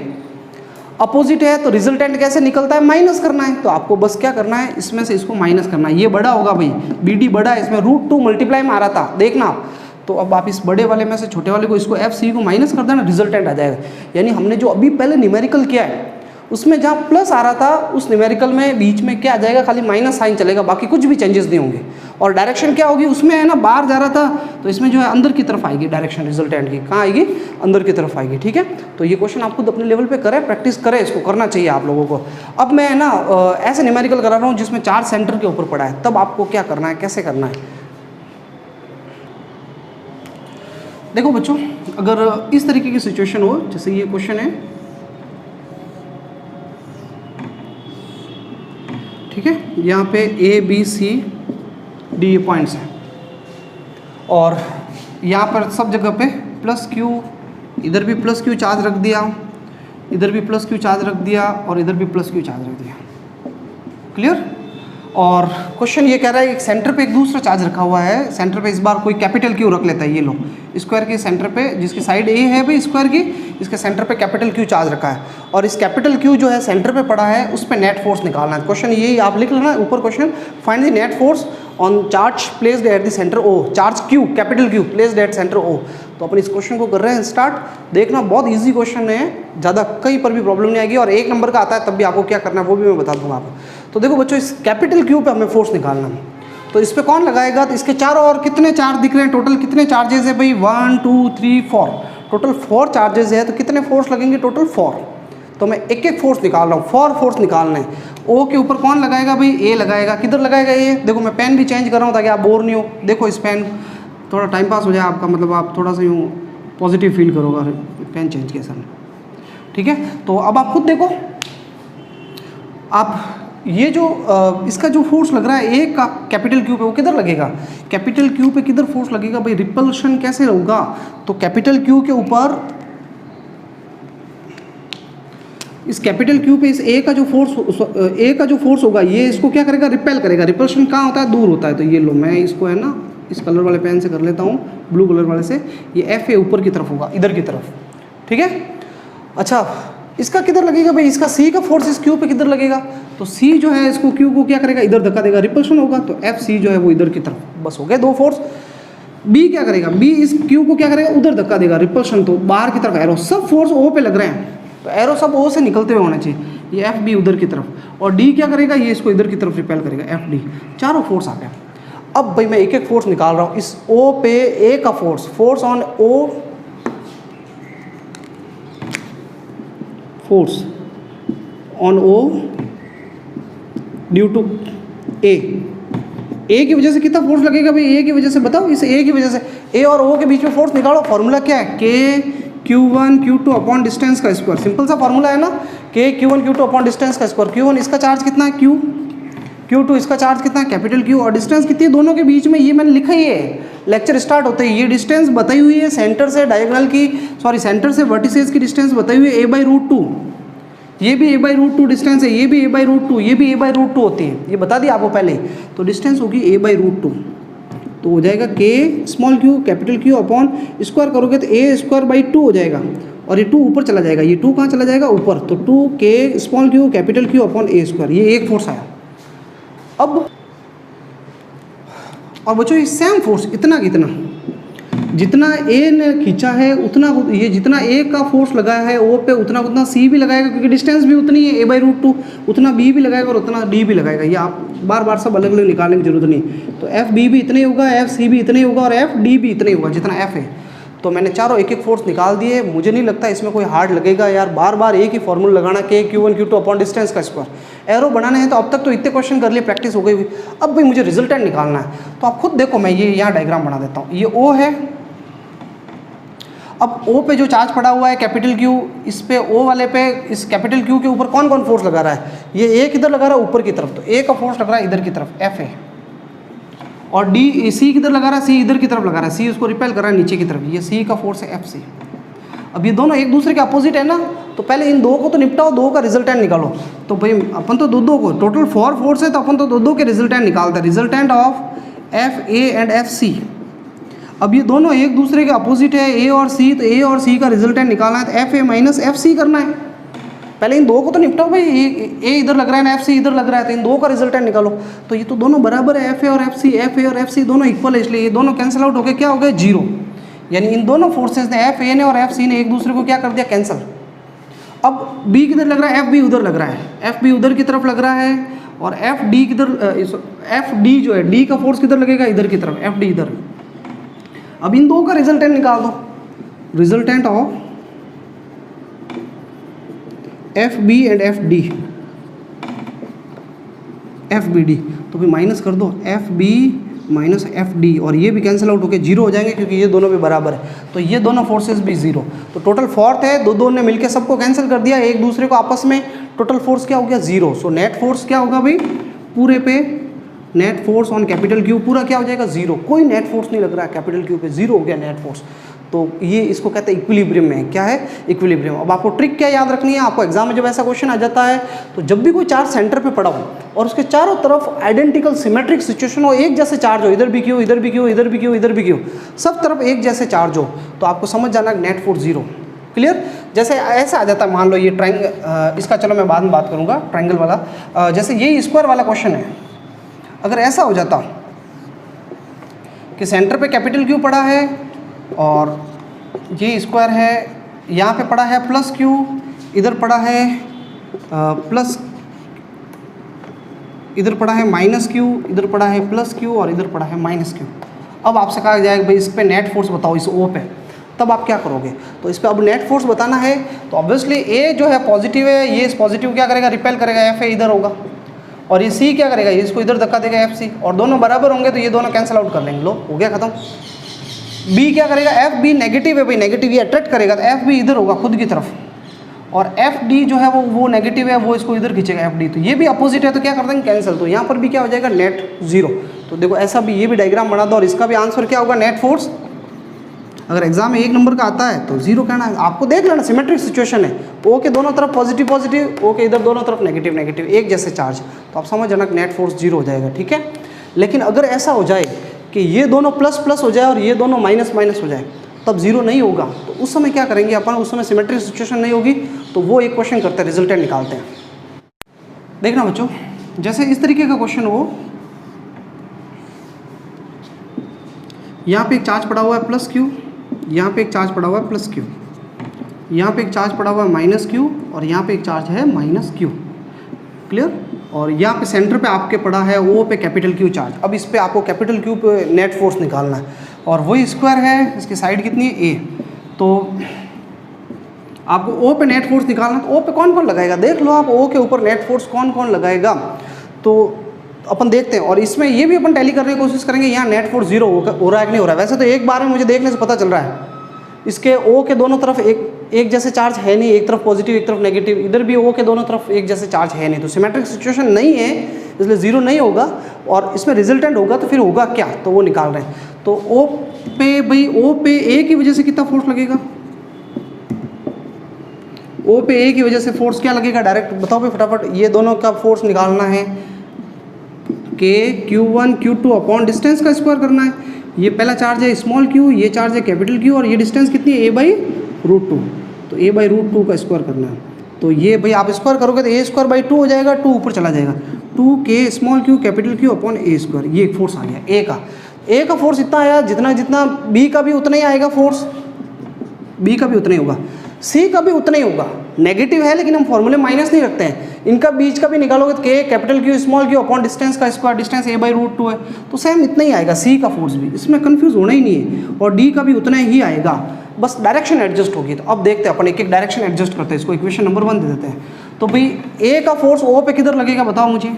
अपोजिट है, तो रिजल्टेंट कैसे निकलता है, माइनस करना है। तो आपको बस क्या करना है, इसमें से इसको माइनस करना है, ये बड़ा होगा भाई, बी डी बड़ा है, इसमें √2 मल्टीप्लाई में आ रहा था, देखना आप। तो अब आप इस बड़े वाले में से छोटे वाले को, इसको एफ सी को माइनस कर देना, रिजल्टेंट आ जाएगा। यानी हमने जो अभी पहले न्यूमेरिकल किया है, उसमें जहाँ प्लस आ रहा था, उस न्यूमेरिकल में बीच में क्या आ जाएगा, खाली माइनस साइन चलेगा, बाकी कुछ भी चेंजेस नहीं होंगे। और डायरेक्शन क्या होगी, उसमें है ना बाहर जा रहा था, तो इसमें जो है अंदर की तरफ आएगी डायरेक्शन रिजल्टेंट की, कहाँ आएगी, अंदर की तरफ आएगी, ठीक है। तो ये क्वेश्चन आप खुद अपने लेवल पे करें, प्रैक्टिस करें, इसको करना चाहिए आप लोगों को। अब मैं ना ऐसे न्यूमेरिकल करा रहा हूँ जिसमें चार्ज सेंटर के ऊपर पड़ा है, तब आपको क्या करना है, कैसे करना है। देखो बच्चों, अगर इस तरीके की सिचुएशन हो, जैसे ये क्वेश्चन है, ठीक है, यहाँ पे ए बी सी डी ये पॉइंट्स हैं, और यहाँ पर सब जगह पे प्लस क्यू, इधर भी प्लस क्यू चार्ज रख दिया, इधर भी प्लस क्यू चार्ज रख दिया, और इधर भी प्लस क्यू चार्ज रख दिया, क्लियर। और क्वेश्चन ये कह रहा है कि सेंटर पे एक दूसरा चार्ज रखा हुआ है, सेंटर पे इस बार कोई कैपिटल क्यू रख लेता है, ये लो स्क्वायर के सेंटर पे जिसकी साइड ए है भाई स्क्वायर की, इसके सेंटर पे कैपिटल क्यू चार्ज रखा है और इस कैपिटल क्यू जो है सेंटर पे पड़ा है उस पर नेट फोर्स निकालना है। क्वेश्चन यही आप लिख लेना ऊपर question, find the net force on charge placed at the centre O, charge Q capital Q placed at centre O. तो अपन इस क्वेश्चन को कर रहे हैं स्टार्ट। देखना बहुत ईजी क्वेश्चन है, ज़्यादा कहीं पर भी प्रॉब्लम नहीं आएगी और 1 नंबर का आता है तब भी आपको क्या करना है वो भी मैं बता दूंगा आपको। तो देखो बच्चों इस कैपिटल क्यू पे हमें फोर्स निकालना है, तो इस पे कौन लगाएगा, तो इसके चारों और कितने चार्ज दिख रहे हैं, टोटल कितने चार्जेस है भाई 1 2 3 4, टोटल 4 चार्जेस है, तो कितने फोर्स लगेंगे टोटल 4। तो मैं एक एक फोर्स निकाल रहा हूँ, 4 फोर्स निकालना है। ओ के ऊपर कौन लगाएगा भाई, ए लगाएगा, किधर लगाएगा ए, देखो मैं पेन भी चेंज कर रहा हूँ ताकि आप बोर नहीं हो। देखो इस पेन थोड़ा टाइम पास हो जाए आपका, मतलब आप थोड़ा सा यूँ पॉजिटिव फील करोगे, पेन चेंज किया सर, ठीक है। तो अब आप खुद देखो, आप ये जो इसका जो फोर्स लग रहा है ए का कैपिटल क्यू पे, वो किधर लगेगा, कैपिटल क्यू पे किधर फोर्स लगेगा भाई, रिपल्शन कैसे होगा, तो कैपिटल क्यू के ऊपर इस कैपिटल क्यू पे इस ए का जो फोर्स होगा ये इसको क्या करेगा, रिपेल करेगा। रिपल्शन कहाँ होता है, दूर होता है। तो ये लो मैं इसको है ना इस कलर वाले पेन से कर लेता हूँ, ब्लू कलर वाले से, ये एफ ए ऊपर की तरफ होगा, इधर की तरफ, ठीक है। अच्छा इसका किधर लगेगा भाई, इसका सी का फोर्स इस क्यू पे किधर लगेगा, तो सी जो है इसको क्यू को क्या करेगा, इधर धक्का देगा, रिपल्शन होगा, तो एफ सी जो है वो इधर की तरफ, बस हो गए 2 फोर्स। बी क्या करेगा, बी इस क्यू को क्या करेगा, उधर धक्का देगा, रिपल्शन, तो बाहर की तरफ एरो, सब फोर्स ओ पे लग रहे हैं, तो एरो सब ओ से निकलते हुए होना चाहिए, ये एफ बी उधर की तरफ, और डी क्या करेगा, ये इसको इधर की तरफ रिपेल करेगा, एफ डी, चारों फोर्स आ गया। अब भाई मैं एक एक फोर्स निकाल रहा हूँ, इस ओ पे ए का force on O, force on O due to A की वजह से कितना फोर्स लगेगा भाई, ए की वजह से बताओ, इस ए की वजह से ए और ओ के बीच में फोर्स निकालो। फॉर्मूला क्या है, के Q1 Q2 अपॉन डिस्टेंस का स्क्वायर, सिंपल सा फॉर्मूला है ना, के Q1 Q2 अपॉन डिस्टेंस का स्क्वायर। Q1 इसका चार्ज कितना है Q, Q2 इसका चार्ज कितना है कैपिटल Q, और डिस्टेंस कितनी है दोनों के बीच में, ये मैंने लिखा ही है लेक्चर स्टार्ट होते ही, ये डिस्टेंस बताई हुई है सेंटर से डायगोनल की, सॉरी सेंटर से वर्टिसेस की डिस्टेंस बताई हुई है a/√2, ये भी a/√2 डिस्टेंस है, ये भी a/√2, ये भी a/√2 होती है, ये बता दिया आपको पहले। तो डिस्टेंस होगी a/√2, तो हो जाएगा के small q capital Q upon square करोगे तो a²/2 हो जाएगा, और ये 2 ऊपर चला जाएगा, ये 2 कहाँ चला जाएगा ऊपर, तो 2 के small q capital Q upon a², ये एक फोर्स आया। अब और बच्चों ये सेम फोर्स इतना कितना, जितना ए ने खींचा है उतना, ये जितना ए का फोर्स लगाया है ओ पे उतना उतना सी भी लगाएगा, क्योंकि डिस्टेंस भी उतनी है a/√2, उतना बी भी लगाएगा और उतना डी भी लगाएगा। ये आप बार बार सब अलग अलग निकालने की जरूरत नहीं, तो एफ बी भी इतने होगा, एफ सी भी इतने होगा और एफ डी भी इतने होगा जितना एफ है। तो मैंने चारों एक एक फोर्स निकाल दिए, मुझे नहीं लगता इसमें कोई हार्ड लगेगा यार, बार बार एक ही फॉर्मूला लगाना, के Q1 Q2 अपॉन डिस्टेंस का स्क्वायर। एरो बनाने हैं तो अब तक तो इतने क्वेश्चन कर लिए, प्रैक्टिस हो गई हुई, अब भाई मुझे रिजल्टेंट निकालना है। तो आप खुद देखो, मैं ये यहाँ डायग्राम बना देता हूँ, ये ओ है, अब ओ पे जो चार्ज पड़ा हुआ है कैपिटल क्यू, इस पे ओ वाले पे इस कैपिटल क्यू के ऊपर कौन कौन फोर्स लगा रहा है, ये ए किधर लगा रहा है ऊपर की तरफ, तो ए का फोर्स लग रहा है इधर की तरफ एफ है, और डी सी किधर लगा रहा है, सी इधर की तरफ लगा रहा है, सी उसको रिपेल कर रहा है नीचे की तरफ, ये सी का फोर्स है एफ सी। अब ये दोनों एक दूसरे के अपोजिट है ना, तो पहले इन 2 को तो निपटाओ, 2 का रिजल्टेंट निकालो। तो भाई अपन तो 2 को, टोटल 4 फोर्स है तो अपन तो 2 के रिजल्टेंट निकालते हैं, resultant of F A and F C. अब ये दोनों एक दूसरे के अपोजिट है ए और सी, तो ए और सी का रिजल्टेंट निकालना है तो F A minus F C करना है। पहले इन 2 को तो निपटाओ भाई, ए इधर लग रहा है ना, एफ सी इधर लग रहा है, तो इन 2 का रिजल्टेंट निकालो। तो ये तो दोनों बराबर है, एफ ए और एफ सी दोनों इक्वल है, इसलिए ये दोनों कैंसिल आउट होकर क्या हो गए 0, यानी इन दोनों फोर्सेस ने, एफ ए ने और एफ सी ने एक दूसरे को क्या कर दिया कैंसिल। अब बी किधर लग रहा है, एफ बी उधर लग रहा है, एफ बी उधर की तरफ लग रहा है, और एफ डी किधर, एफ डी जो है डी का फोर्स किधर लगेगा इधर की तरफ, एफ डी इधर। अब इन 2 का रिजल्टेंट निकाल दो, resultant of F B and F D, F B D, तो फिर माइनस कर दो F B minus F D, और ये भी कैंसिल आउट होकर 0 हो जाएंगे क्योंकि ये दोनों भी बराबर है, तो ये दोनों फोर्सेस भी 0। तो टोटल फोर्थ है, 2 ने मिलकर सबको कैंसिल कर दिया एक दूसरे को आपस में, टोटल फोर्स क्या हो गया 0। सो नेट फोर्स क्या होगा भाई, पूरे पे net force on capital Q पूरा क्या हो जाएगा 0, कोई नेट फोर्स नहीं लग रहा है कैपिटल क्यू पे, 0 हो गया नेट फोर्स। तो ये इसको कहते हैं इक्विलिब्रियम में। क्या है? इक्विलिब्रियम। अब आपको ट्रिक क्या याद रखनी है, आपको एग्जाम में जब ऐसा क्वेश्चन आ जाता है तो जब भी कोई चार्ज सेंटर पे पड़ा हो और उसके चारों तरफ आइडेंटिकल सिमेट्रिक सिचुएशन हो, एक जैसे चार्ज हो, इधर भी क्यू, इधर भी क्यू, इधर भी क्यू, इधर भी क्यू, सब तरफ एक जैसे चार्ज हो, तो आपको समझ जाना नेट फोर्स 0। क्लियर? जैसे ऐसा आ जाता है, मान लो ये ट्रायंगल, इसका चलो मैं बाद में बात करूंगा, ट्रायंगल वाला। जैसे ये स्क्वायर वाला क्वेश्चन है, अगर ऐसा हो जाता कि सेंटर पे कैपिटल क्यू पड़ा है और ये स्क्वायर है, यहाँ पे पड़ा है प्लस क्यू, इधर पड़ा है प्लस, इधर पड़ा है माइनस क्यू, इधर पड़ा है प्लस क्यू और इधर पड़ा है माइनस क्यू। अब आपसे कहा जाएगा भाई इस पे नेट फोर्स बताओ, इस ओ पे, तब आप क्या करोगे? तो इस पे अब नेट फोर्स बताना है तो ऑब्वियसली ए जो है पॉजिटिव है, ये इस पॉजिटिव क्या करेगा? रिपेल करेगा, एफ ए इधर होगा, और ये सी क्या करेगा? ये इसको इधर धक्का देगा, एफ सी, और दोनों बराबर होंगे तो ये दोनों कैंसिल आउट कर लेंगे। लो हो गया खत्म। बी क्या करेगा? एफ बी नेगेटिव है भाई, नेगेटिव ये अट्रैक्ट करेगा तो एफ बी इधर होगा खुद की तरफ, और एफ डी जो है वो नेगेटिव है, वो इसको इधर खींचेगा एफ डी, तो ये भी अपोजिट है तो क्या कर देंगे? कैंसिल। तो यहाँ पर भी क्या हो जाएगा? नेट 0। तो देखो ऐसा भी, ये भी डायग्राम बना दो और इसका भी आंसर क्या होगा? Net force. अगर एग्जाम में 1 नंबर का आता है तो 0 कहना है। आपको देख लेना सिमेट्रिक सिचुएशन है, ओ के दोनों तरफ पॉजिटिव पॉजिटिव, ओ के इधर दोनों तरफ नेगेटिव नेगेटिव, एक जैसे चार्ज, तो आप समझ जाना नेट फोर्स 0 हो जाएगा। ठीक है? लेकिन अगर ऐसा हो जाए कि ये दोनों प्लस प्लस हो जाए और ये दोनों माइनस माइनस हो जाए, तब 0 नहीं होगा। तो उस समय क्या करेंगे अपन? उस समय सिमेट्रिक सिचुएशन नहीं होगी, तो वो एक क्वेश्चन करते हैं, रिजल्टेंट निकालते हैं। देखना बच्चों, जैसे इस तरीके का क्वेश्चन हो, यहाँ पे एक चार्ज पड़ा हुआ है प्लस क्यू, यहाँ पे एक चार्ज पड़ा हुआ है प्लस क्यू, यहाँ पे एक चार्ज पड़ा हुआ है माइनस क्यू, और यहाँ पे एक चार्ज है माइनस क्यू। क्लियर? और यहाँ पे सेंटर पे आपके पड़ा है ओ पे कैपिटल क्यू चार्ज। अब इस पे आपको कैपिटल क्यू पे नेट फोर्स निकालना है, और वही स्क्वायर है, इसकी साइड कितनी है? ए। तो आपको ओ पे नेट फोर्स निकालना, तो ओ पे कौन कौन लगाएगा? देख लो आप, ओ के ऊपर नेट फोर्स कौन कौन लगाएगा, तो अपन देखते हैं। और इसमें ये भी अपन टैली करने की कोशिश करेंगे, यहाँ नेट फोर्स 0 हो रहा है कि नहीं हो रहा है। वैसे तो एक बार में मुझे देखने से पता चल रहा है, इसके ओ के दोनों तरफ एक जैसे चार्ज है नहीं, एक तरफ पॉजिटिव एक तरफ नेगेटिव, इधर भी ओ के दोनों तरफ एक जैसे चार्ज है नहीं, तो सिमेट्रिक सिचुएशन नहीं है, इसलिए 0 नहीं होगा। और इसमें रिजल्टेंट होगा तो फिर होगा क्या, तो वो निकाल रहे हैं। तो ओ पे भाई, ओ पे ए की वजह से कितना फोर्स लगेगा? ओ पे ए की वजह से फोर्स क्या लगेगा? डायरेक्ट बताओ भाई फटाफट, ये दोनों का फोर्स निकालना है, के Q1 Q2 अपॉन डिस्टेंस का स्क्वायर करना है। ये पहला चार्ज है स्मॉल q, ये चार्ज है कैपिटल Q, और ये डिस्टेंस कितनी है? a/√2, तो a/√2 का स्क्वायर करना है। तो ये भाई आप स्क्वायर करोगे तो a²/2 हो जाएगा, 2 ऊपर चला जाएगा, 2k small q capital Q upon a²। ये एक फोर्स आ गया ए का फोर्स इतना आया, जितना b का भी उतना ही आएगा फोर्स, b का भी उतना ही होगा, c का भी उतना ही होगा। नेगेटिव है लेकिन हम फॉर्मूले माइनस नहीं रखते हैं, इनका बीच का भी निकालोगे तो k capital Q small q upon distance का स्क्वायर, डिस्टेंस a/√2 है, तो सेम इतना ही आएगा। c का फोर्स भी, इसमें कंफ्यूज होना ही नहीं है, और d का भी उतना ही आएगा, बस डायरेक्शन एडजस्ट होगी। तो अब देखते हैं अपन एक एक डायरेक्शन एडजस्ट करते हैं, इसको इक्वेशन नंबर 1 दे देते हैं। तो भाई a का फोर्स o पे किधर लगेगा बताओ मुझे?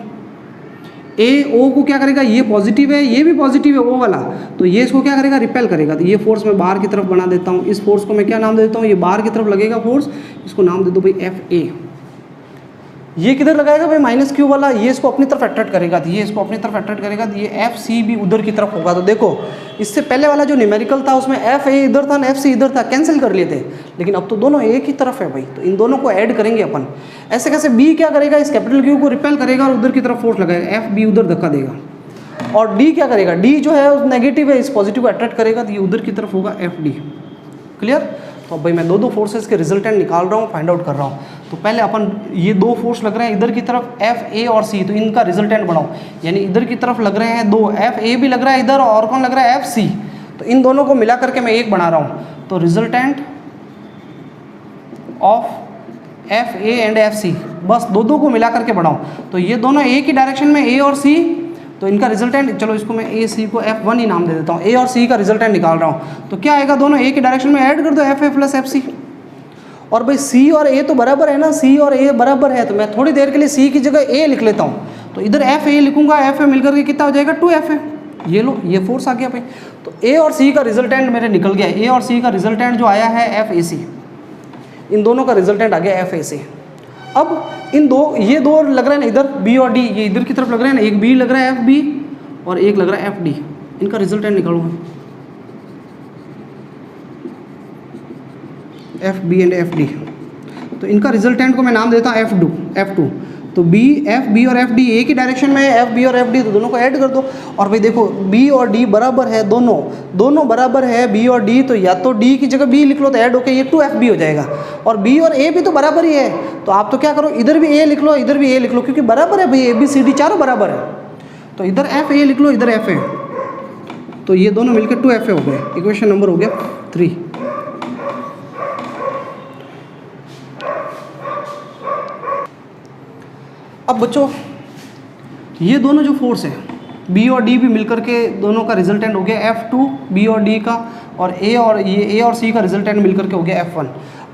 ए ओ को क्या करेगा? ये पॉजिटिव है, ये भी पॉजिटिव है ओ वाला, तो ये इसको क्या करेगा? रिपेल करेगा। तो ये फोर्स मैं बाहर की तरफ बना देता हूँ, इस फोर्स को मैं क्या नाम दे देता हूँ? ये बाहर की तरफ लगेगा फोर्स, इसको नाम दे दो भाई एफ ए। ये किधर लगाएगा भाई? माइनस क्यू वाला, ये इसको अपनी तरफ अट्रैक्ट करेगा, तो ये इसको अपनी तरफ अट्रैक्ट करेगा, तो ये एफ सी भी उधर की तरफ होगा। तो देखो इससे पहले वाला जो न्यूमेरिकल था उसमें एफ ए इधर था, एफ सी इधर था, कैंसिल कर लिए थे, लेकिन अब तो दोनों एक ही तरफ है भाई, तो इन दोनों को ऐड करेंगे अपन। ऐसे कैसे? बी क्या करेगा? इस कैपिटल क्यू को रिपेल करेगा और उधर की तरफ फोर्स लगाएगा, एफ बी उधर धक्का देगा। और डी क्या करेगा? डी जो है नेगेटिव है, इस पॉजिटिव को अट्रैक्ट करेगा, तो ये उधर की तरफ होगा एफ डी। क्लियर? तो अब भाई मैं दो फोर्सेस के रिजल्टेंट निकाल रहा हूँ, फाइंड आउट कर रहा हूँ। तो पहले अपन ये 2 फोर्स लग रहे हैं इधर की तरफ, एफ ए और सी, तो इनका रिजल्टेंट बनाओ, यानी इधर की तरफ लग रहे हैं 2, एफ ए भी लग रहा है इधर, और कौन लग रहा है? एफ सी, तो इन दोनों को मिला करके मैं एक बना रहा हूँ। तो resultant of F A and F C, बस दो को मिला करके बनाओ। तो ये दोनों एक ही डायरेक्शन में, ए और सी, तो इनका रिजल्टेंट, चलो इसको मैं ए सी को F1 ही नाम दे देता हूँ, ए और सी का रिजल्टेंट निकाल रहा हूँ। तो क्या आएगा? दोनों एक ही डायरेक्शन में, ऐड कर दो F A plus F C. और भाई सी और ए तो बराबर है ना, सी और ए बराबर है, तो मैं थोड़ी देर के लिए सी की जगह ए लिख लेता हूँ। तो इधर एफ ए लिखूंगा, एफ ए मिलकर के कितना हो जाएगा? 2F ए। ये लो, ये फोर्स आ गया भाई। तो ए और सी का रिजल्टेंट मेरे निकल गया, ए और सी का रिजल्टेंट जो आया है एफ ए सी, इन दोनों का रिजल्टेंट आ गया एफ ए सी। अब इन ये दो लग रहे हैं ना इधर, बी और डी, ये इधर की तरफ लग रहे हैं ना, एक बी लग रहा है एफ बी और एक लग रहा है एफ डी, इनका रिजल्टेंट निकालूंगा। F B and F D. तो इनका रिजल्टेंट को मैं नाम देता हूँ F2। तो बी, एफ बी और एफ डी एक ही डायरेक्शन में है, एफ बी और एफ डी, तो दोनों को ऐड कर दो। और भाई देखो बी और डी बराबर है, दोनों बराबर है बी और डी, तो या तो डी की जगह बी लिख लो तो ऐड होकर ये 2FB हो जाएगा। और बी और ए भी तो बराबर ही है, तो आप तो क्या करो, इधर भी ए लिख लो, इधर भी ए लिख लो, क्योंकि बराबर है भाई, ए बी सी डी चारों बराबर है। तो इधर एफ ए लिख लो, इधर एफ ए, तो ये दोनों मिलकर 2FA हो गए। इक्वेशन नंबर हो गया 3। अब बच्चों ये दोनों जो फोर्स है बी और डी भी मिलकर के दोनों का रिजल्टेंट हो गया F2 बी और डी का, और ए और सी का रिजल्टेंट मिलकर के हो गया F1।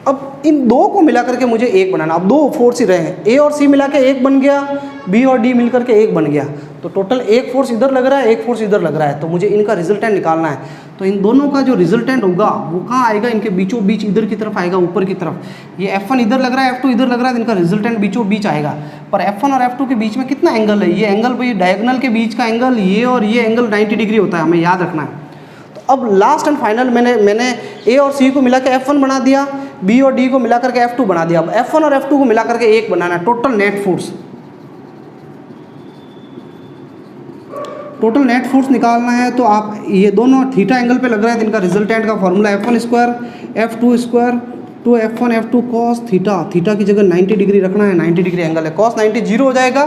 अब इन दो को मिला करके मुझे एक बनाना। अब दो फोर्स ही रहे हैं, ए और सी मिला के एक बन गया, बी और डी मिलकर के एक बन गया, तो टोटल एक फोर्स इधर लग रहा है, एक फोर्स इधर लग रहा है, तो मुझे इनका रिजल्टेंट निकालना है। तो इन दोनों का जो रिजल्टेंट होगा वो कहाँ आएगा, इनके बीचों बीच इधर की तरफ आएगा, ऊपर की तरफ। ये F1 इधर लग रहा है, F2 इधर लग रहा है, तो इनका रिजल्टेंट बीचों बीच आएगा। पर F1 और F2 के बीच में कितना एंगल है, ये एंगल भाई डायगोनल के बीच का एंगल, ये और ये एंगल 90 डिग्री होता है, हमें याद रखना है। तो अब लास्ट एंड फाइनल मैंने ए और सी को मिला के F1 बना दिया, बी और डी को मिला करके F2 बना दिया। अब F1 और F2 को मिला करके एक बनाना है, टोटल नेट फोर्स निकालना है। तो आप ये दोनों थीटा एंगल पे लग रहा है, तो इनका रिजल्टेंट का formula F1 square F2 square two F1 F2 cos theta, theta की जगह 90 डिग्री रखना है, 90 डिग्री एंगल है, कॉस 90 जीरो हो जाएगा।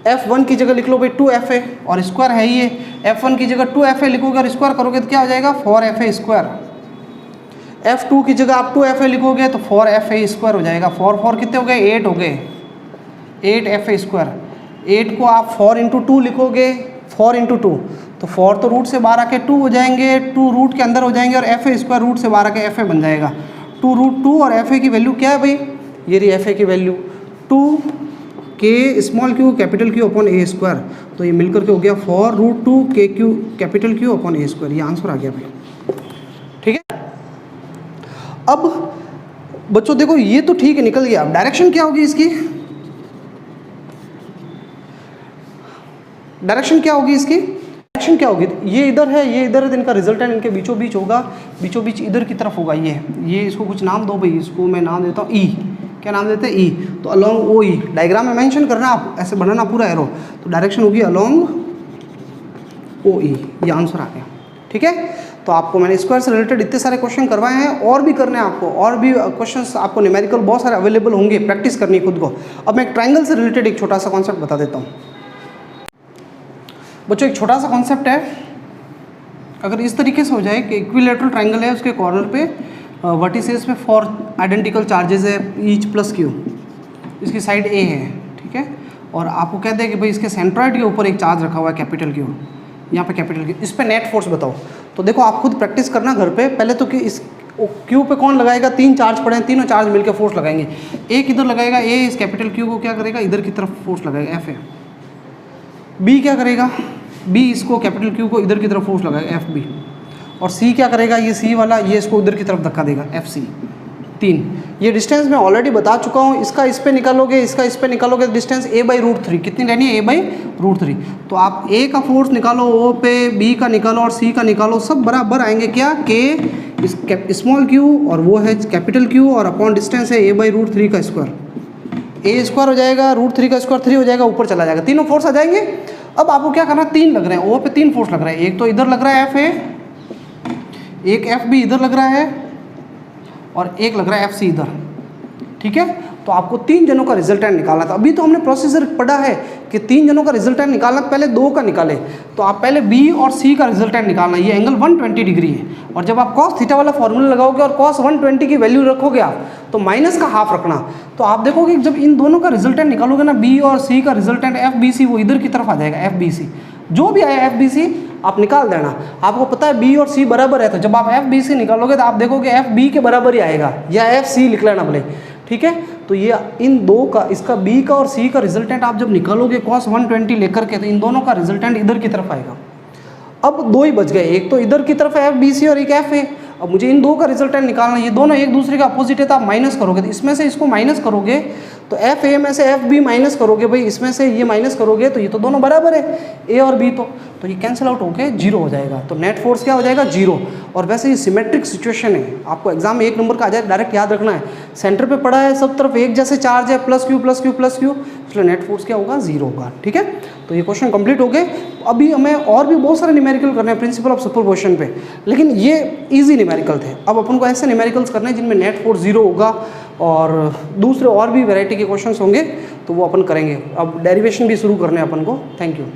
F1 की जगह लिख लो भाई 2FA, और स्क्वायर है ये, F1 की जगह 2FA लिखोगे और स्क्वायर करोगे तो क्या हो जाएगा 4FA स्क्वायर। F2 की जगह आप 2FA लिखोगे तो 4FA स्क्वायर हो जाएगा। 4 कितने हो गए, 8 हो गए, 8FA स्क्वायर। 8 को आप 4 इंटू 2 लिखोगे, 4 इंटू 2, तो 4 तो रूट से बाहर आके 2 हो जाएंगे, 2 रूट के अंदर हो जाएंगे, और FA स्क्वायर रूट से बाहर आके FA बन जाएगा। 2 रूट 2, और FA की वैल्यू क्या है भाई, ये रही FA की value 2 K small q capital Q upon A square, तो ये मिलकर के हो गया 4 root 2 KQ capital Q upon A square, ये आंसर आ गया भाई। ठीक है, अब बच्चों देखो ये तो ठीक है, निकल गया। अब डायरेक्शन क्या होगी इसकी, डायरेक्शन क्या होगी इसकी, डायरेक्शन क्या होगी, ये इधर है, ये इधर है, तो इनका रिजल्टेंट इनके बीचों बीच होगा, बीचों बीच इधर की तरफ होगा। ये इसको कुछ नाम दो भाई, इसको मैं नाम देता हूँ E। क्या नाम देते हैं E, तो अलोंग OE, डायग्राम में मेंशन करना, आप ऐसे बनाना पूरा एरो, तो डायरेक्शन होगी अलोंग OE, ये आंसर आ गया। ठीक है, तो आपको मैंने स्क्वायर से रिलेटेड इतने सारे क्वेश्चन करवाए हैं, और भी करने हैं आपको, और भी क्वेश्चंस आपको न्यूमेरिकल बहुत सारे अवेलेबल होंगे, प्रैक्टिस करनी है खुद को। अब मैं एक ट्रायंगल से रिलेटेड एक छोटा सा कॉन्सेप्ट बता देता हूँ बच्चों। एक छोटा सा कॉन्सेप्ट है, अगर इस तरीके से हो जाए कि इक्विलेटरल ट्रायंगल है, उसके कॉर्नर पे वर्टिसेस पे 4 आइडेंटिकल चार्जेस है ईच प्लस Q, इसकी साइड A है, ठीक है, और आपको कहते हैं कि भाई इसके सेंट्रॉइड के ऊपर एक चार्ज रखा हुआ है कैपिटल Q, यहाँ पे कैपिटल Q, इस पे नेट फोर्स बताओ। तो देखो आप खुद प्रैक्टिस करना घर पे, पहले तो कि इस Q पे कौन लगाएगा, 3 चार्ज पड़े हैं, तीनों चार्ज मिलकर फोर्स लगाएंगे। एक इधर लगाएगा A, इस कैपिटल Q को क्या करेगा, इधर की तरफ फोर्स लगाएगा FA। B क्या करेगा, B इसको कैपिटल Q को इधर की तरफ फोर्स लगाएगा FB। और C क्या करेगा, ये C वाला, ये इसको उधर की तरफ धक्का देगा FC। 3 ये डिस्टेंस मैं ऑलरेडी बता चुका हूँ, इसका इस पे निकालोगे, इसका इस पे निकालोगे, डिस्टेंस A/√3 कितनी रहनी है, A/√3। तो आप A का फोर्स निकालो O पे, B का निकालो और C का निकालो, सब बराबर आएंगे क्या, K स्मॉल Q और वो है कैपिटल Q, और अपॉन डिस्टेंस है A/√3 का स्क्वायर, A स्क्वायर हो जाएगा, √3 का स्क्वायर 3 हो जाएगा, ऊपर चला जाएगा, तीनों फोर्स आ जाएंगे। अब आपको क्या करना है, 3 लग रहे हैं O पे, 3 फोर्स लग रहा है, एक तो इधर लग रहा है FA, एक FB इधर लग रहा है, और एक लग रहा है FC इधर। ठीक है, तो आपको 3 जनों का रिजल्टेंट निकालना था। अभी तो हमने प्रोसीजर पढ़ा है कि 3 जनों का रिजल्टेंट निकालना, पहले 2 का निकाले, तो आप पहले B और C का रिजल्टेंट निकालना। ये एंगल 120 डिग्री है, और जब आप cos थीटा वाला फॉर्मूला लगाओगे और cos 120 की वैल्यू रखोगे आप, तो माइनस का हाफ रखना। तो आप देखोगे जब इन दोनों का रिजल्टेंट निकालोगे ना, B और C का रिजल्टेंट FBC, वो इधर की तरफ आ जाएगा, FBC जो भी आया FBC आप निकाल देना। आपको पता है B और C बराबर है, तो जब आप FBC निकालोगे तो आप देखोगे FB के बराबर ही आएगा, या FC लिख लेना भले। ठीक है, तो ये इन दो का, इसका B का और C का रिजल्टेंट आप जब निकालोगे cos 120 लेकर के, तो इन दोनों का रिजल्टेंट इधर की तरफ आएगा। अब 2 ही बच गए, एक तो इधर की तरफ है FBC और एक FA। अब मुझे इन 2 का रिजल्टेंट निकालना, ये दोनों एक दूसरे का अपोजिट है, तो आप माइनस करोगे, तो इसमें से इसको माइनस करोगे तो एफ ए में से एफ बी माइनस करोगे भाई, इसमें से ये माइनस करोगे तो ये तो दोनों बराबर है, ए और बी, तो ये कैंसिल आउट होके जीरो हो जाएगा। तो नेट फोर्स क्या हो जाएगा, जीरो। और वैसे ये सिमेट्रिक सिचुएशन है, आपको एग्जाम में 1 नंबर का आ जाए, डायरेक्ट याद रखना है, सेंटर पे पड़ा है, सब तरफ एक जैसे चार्ज है, plus Q plus Q plus Q, इसलिए नेट फोर्स क्या होगा, जीरो होगा। ठीक है, तो ये क्वेश्चन कंप्लीट हो गए। अभी हमें और भी बहुत सारे न्यूमेरिकल करने हैं प्रिंसिपल ऑफ सुपरपोजिशन पे, लेकिन ये इजी न्यूमेरिकल थे। अब अपन को ऐसे न्यूमेरिकल्स करने हैं जिनमें नेट फोर्स जीरो होगा और दूसरे और भी वैरायटी के क्वेश्चंस होंगे, तो वो अपन करेंगे। अब डेरिवेशन भी शुरू करने हैं अपन को। Thank you.